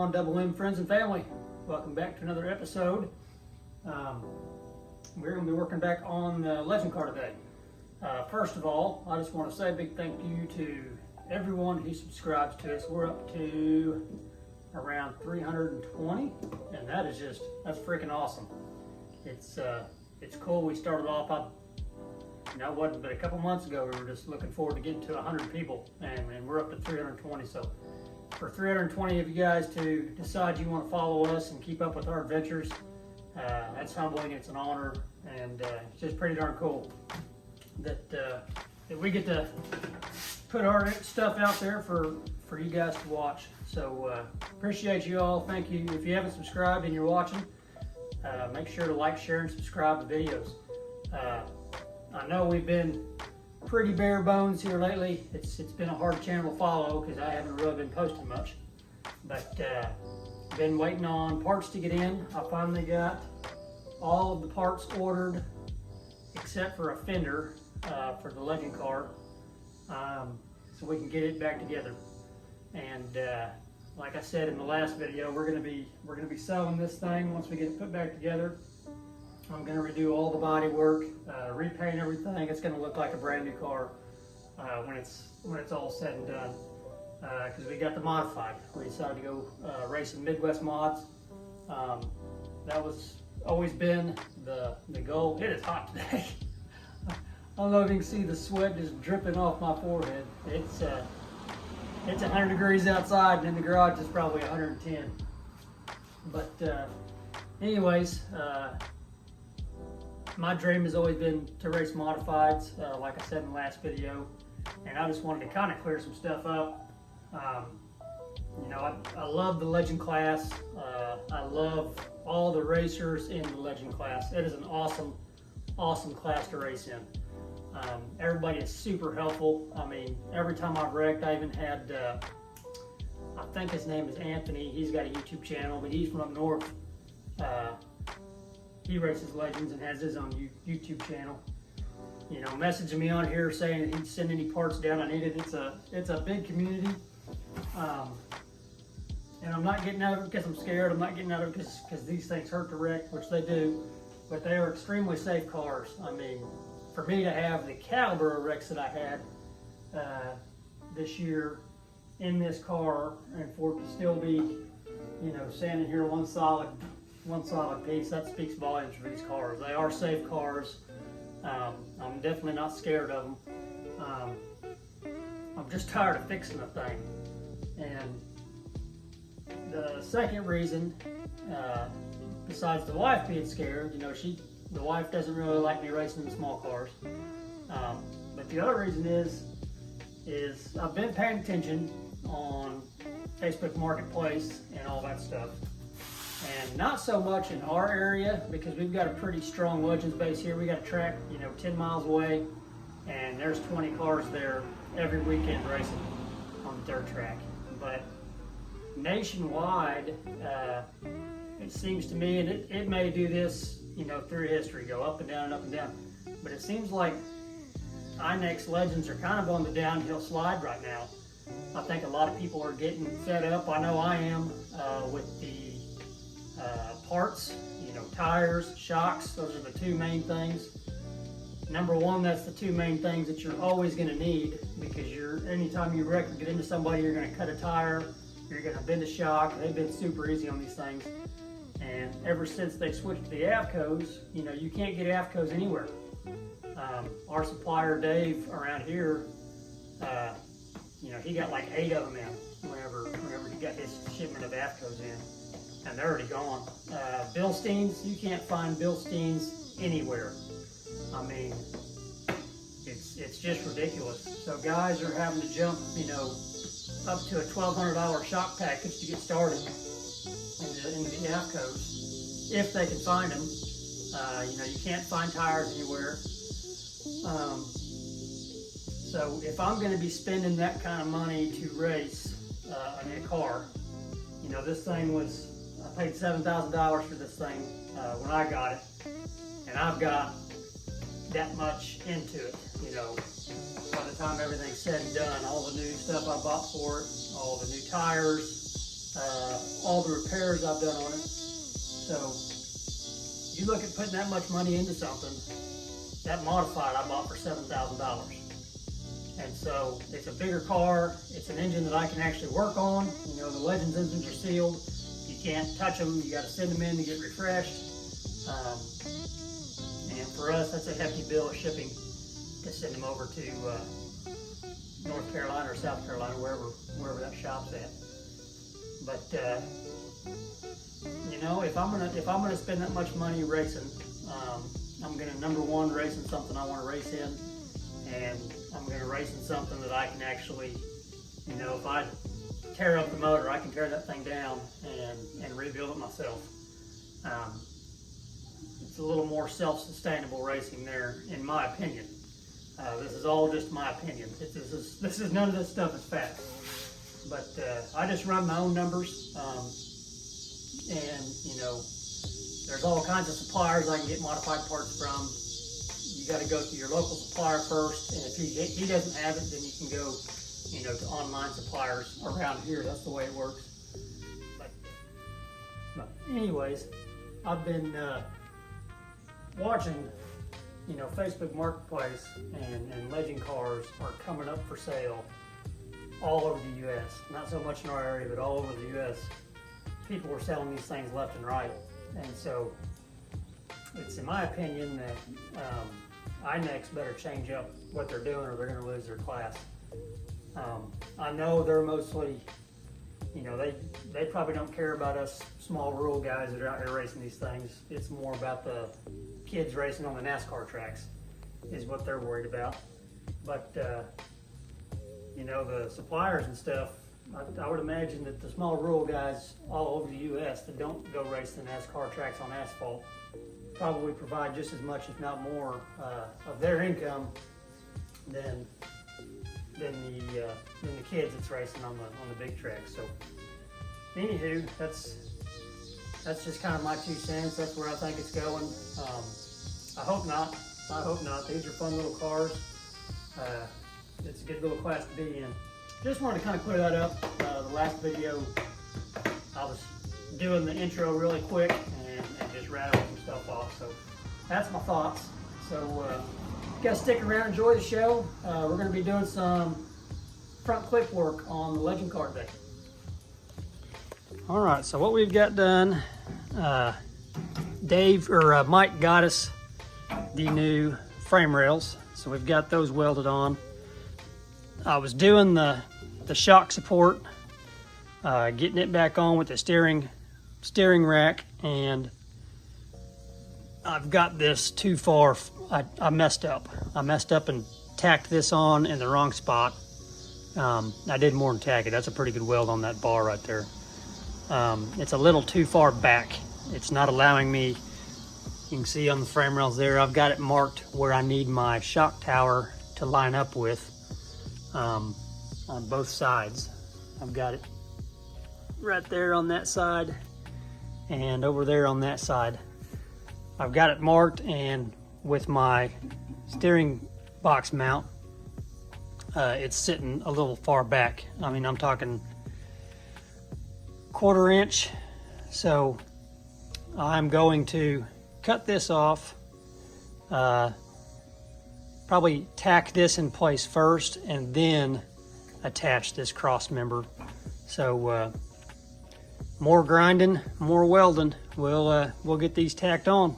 on, Double M friends and family? Welcome back to another episode. We're going to be working back on the Legend car today. First of all, I just want to say a big thank you to everyone who subscribes to us. We're up to around 320, and that's freaking awesome. It's cool. We started off, it wasn't but a couple months ago. We were just looking forward to getting to 100 people, and we're up to 320. So for 320 of you guys to decide you want to follow us and keep up with our adventures, that's humbling. It's an honor, and it's just pretty darn cool that we get to put our stuff out there for you guys to watch. So appreciate you all. Thank you. If you haven't subscribed and you're watching, make sure to like, share, and subscribe to videos. I know we've been pretty bare bones here lately. It's been a hard channel to follow because I haven't really been posting much. But been waiting on parts to get in. I finally got all of the parts ordered except for a fender for the Legend car, so we can get it back together. And like I said in the last video, we're gonna be selling this thing once we get it put back together. I'm gonna redo all the body work, repaint everything. It's gonna look like a brand new car when it's all said and done. Because we got the modified. We decided to go racing Midwest mods. That was always been the goal. It is hot today. I don't know if you can see the sweat just dripping off my forehead. It's 100 degrees outside, and in the garage it's probably 110. But anyways, my dream has always been to race modifieds, like I said in the last video, and I just wanted to kind of clear some stuff up. I love the Legend class. I love all the racers in the Legend class. It is an awesome class to race in. Everybody is super helpful. I mean, every time I've wrecked, I even had, I think his name is Anthony. He's got a YouTube channel, but he's from up north. He races Legends and has his own YouTube channel. Messaging me on here saying that he'd send any parts down I needed. It's a big community. And I'm not getting out of it because I'm scared. I'm not getting out of it because these things hurt to wreck, which they do, but they are extremely safe cars. I mean, for me to have the caliber of wrecks that I had this year in this car, and for it to still be, standing here one solid piece, that speaks volumes for these cars. They are safe cars. I'm definitely not scared of them. I'm just tired of fixing the thing. And the second reason, besides the wife being scared, the wife doesn't really like me racing in small cars. But the other reason is I've been paying attention on Facebook Marketplace and all that stuff. And not so much in our area, because we've got a pretty strong Legends base here. We got a track, 10 miles away, and there's 20 cars there every weekend racing on the dirt track. But nationwide, it seems to me, and it may do this, through history, go up and down and up and down, but it seems like Inex Legends are kind of on the downhill slide right now. I think a lot of people are getting fed up. I know I am, with the parts, tires, shocks. Those are the two main things. Number one, that's the two main things that you're always going to need, because anytime you wreck or get into somebody, you're going to cut a tire, you're going to bend a shock. They've been super easy on these things. And ever since they switched to the AVCOs, you can't get AVCOs anywhere. Our supplier, Dave, around here, he got like 8 of them in whenever he got his shipment of AVCOs in. And they're already gone. Bilsteins, you can't find Bilsteins anywhere. I mean, it's just ridiculous. So guys are having to jump, up to a $1,200 shock package to get started into the AVCOs, if they can find them. You can't find tires anywhere. So if I'm going to be spending that kind of money to race a car, this thing I paid $7,000 for this thing when I got it, and I've got that much into it. By the time everything's said and done, all the new stuff I bought for it, all the new tires, all the repairs I've done on it. So you look at putting that much money into something. That modified I bought for $7,000. And so it's a bigger car. It's an engine that I can actually work on. You know, the Legends engines are sealed. You can't touch them. You got to send them in to get refreshed. And for us, that's a hefty bill of shipping to send them over to North Carolina or South Carolina, wherever that shop's at. But you know, if I'm gonna spend that much money racing, I'm gonna number one race in something I want to race in, and I'm gonna race in something that I can actually, you know, if I tear up the motor, I can tear that thing down and rebuild it myself. It's a little more self-sustainable racing there, in my opinion. This is all just my opinion. This is none of this stuff is fact. But I just run my own numbers, and you know, there's all kinds of suppliers I can get modified parts from. You got to go to your local supplier first, and if he doesn't have it, then you can go, you know, to online suppliers around here. That's the way it works. But anyways, I've been watching, you know, Facebook Marketplace and Legend cars are coming up for sale all over the U.S. Not so much in our area, but all over the U.S. People are selling these things left and right. And so it's in my opinion that Inex better change up what they're doing or they're going to lose their class. I know they're mostly, you know, they probably don't care about us small rural guys that are out here racing these things. It's more about the kids racing on the NASCAR tracks is what they're worried about. But you know, the suppliers and stuff, I would imagine that the small rural guys all over the U.S. that don't go race the NASCAR tracks on asphalt probably provide just as much, if not more, of their income than the kids that's racing on the big tracks. So, anywho, that's just kind of my 2 cents. That's where I think it's going. I hope not. I hope not. These are fun little cars. It's a good little class to be in. Just wanted to kind of clear that up. The last video, I was doing the intro really quick and just rattling some stuff off. So that's my thoughts. So you guys stick around, enjoy the show. We're going to be doing some front clip work on the Legend car today. All right, so what we've got done, Mike got us the new frame rails. So we've got those welded on. I was doing the shock support, getting it back on with the steering rack, and I've got this too far. I messed up. I messed up and tacked this on in the wrong spot. I did more than tack it. That's a pretty good weld on that bar right there. It's a little too far back. It's not allowing me. You can see on the frame rails there, I've got it marked where I need my shock tower to line up with on both sides. I've got it right there on that side and over there on that side. I've got it marked, and with my steering box mount, it's sitting a little far back. I mean, I'm talking 1/4 inch. So I'm going to cut this off, probably tack this in place first and then attach this cross member. So more grinding, more welding. We'll get these tacked on.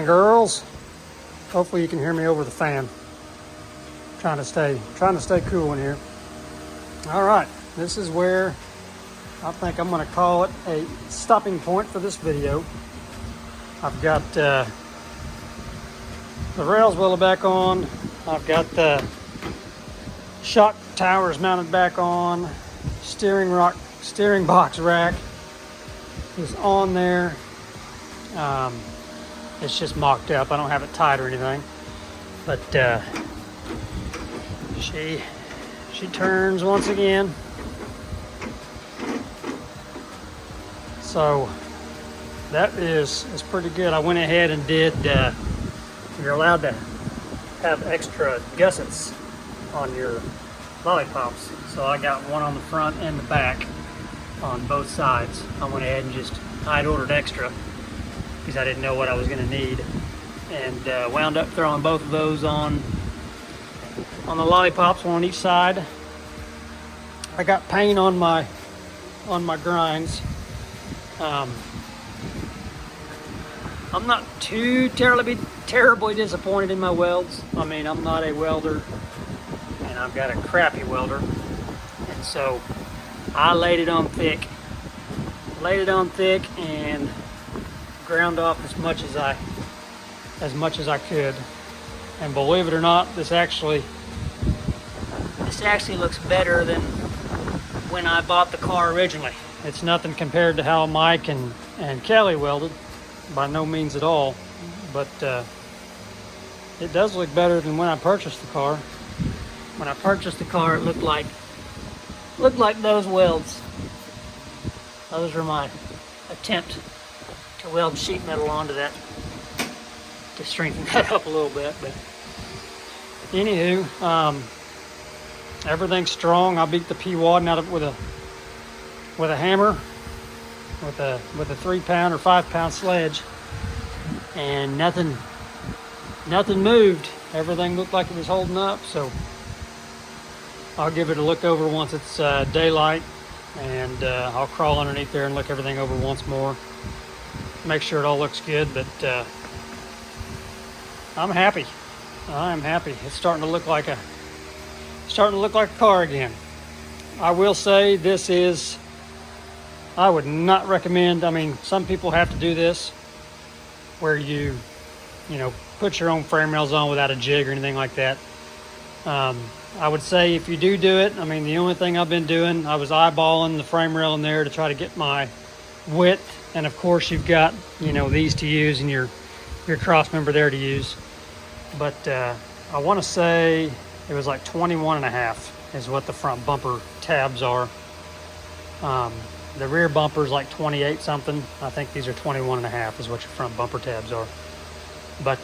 and girls. Hopefully you can hear me over the fan. Trying to stay cool in here. All right, this is where I think I'm going to call it a stopping point for this video. I've got the rails welded back on. I've got the shock towers mounted back on. Steering box rack is on there. It's just mocked up. I don't have it tied or anything, but she turns once again. So that is pretty good. I went ahead and did. You're allowed to have extra gussets on your lollipops. So I got one on the front and the back on both sides. I went ahead and I'd ordered extra because I didn't know what I was going to need, and wound up throwing both of those on the lollipops, one on each side. I got paint on my grinds. I'm not too terribly disappointed in my welds. I mean, I'm not a welder, and I've got a crappy welder, and so I laid it on thick and ground off as much as I could. And believe it or not, this actually looks better than when I bought the car originally. It's nothing compared to how Mike and Kelly welded, by no means at all, but it does look better than when I purchased the car. When I purchased the car, it looked like those welds. Those were my attempt to weld sheet metal onto that to strengthen that up a little bit. But anywho, everything's strong. I beat the P-wadding out of it with a hammer, with a 3-pound or 5-pound sledge, and nothing moved. Everything looked like it was holding up. So I'll give it a look over once it's daylight, and I'll crawl underneath there and look everything over once more, make sure it all looks good. But I'm happy. I'm happy. It's starting to look like a car again. I will say I would not recommend. I mean, some people have to do this where you put your own frame rails on without a jig or anything like that. I would say if you do it, I mean, the only thing I've been doing, I was eyeballing the frame rail in there to try to get my width, and of course you've got these to use and your cross member there to use. But I want to say it was like 21.5 is what the front bumper tabs are. The rear bumper is like 28 something. I think these are 21.5 is what your front bumper tabs are. But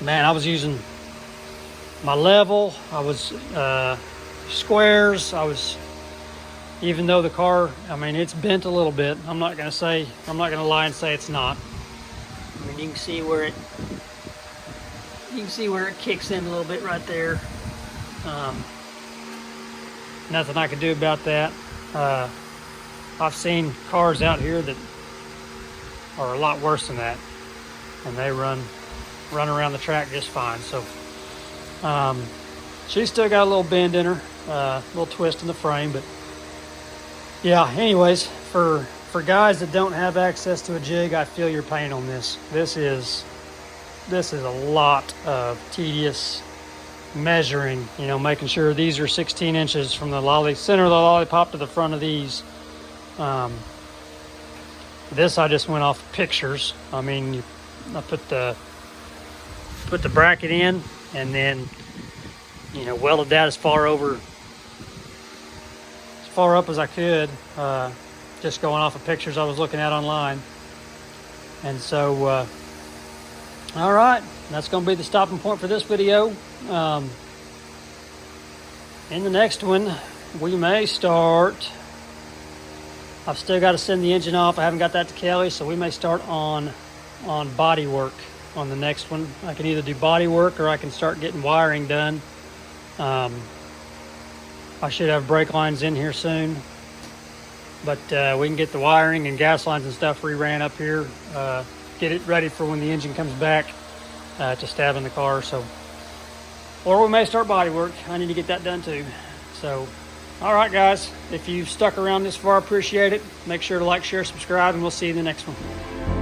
man, I was using my level. I was squares. Even though the car, I mean, it's bent a little bit. I'm not gonna lie and say it's not. I mean, you can see where it kicks in a little bit right there. Nothing I can do about that. I've seen cars out here that are a lot worse than that, and they run around the track just fine. So she's still got a little bend in her, a little twist in the frame. But yeah, anyways, for guys that don't have access to a jig, I feel your pain on this. This is a lot of tedious measuring, making sure these are 16 inches from the center of the lollipop to the front of these. This I just went off pictures. I mean, I put the bracket in, and then welded that as far up as I could, just going off of pictures I was looking at online. And so all right, that's going to be the stopping point for this video. In the next one, we may start. I've still got to send the engine off. I haven't got that to Kelly, so we may start on body work on the next one. I can either do body work or I can start getting wiring done. I should have brake lines in here soon, but we can get the wiring and gas lines and stuff reran up here, get it ready for when the engine comes back to stab in the car. So, or we may start body work. I need to get that done too. So, all right, guys, if you've stuck around this far, I appreciate it. Make sure to like, share, subscribe, and we'll see you in the next one.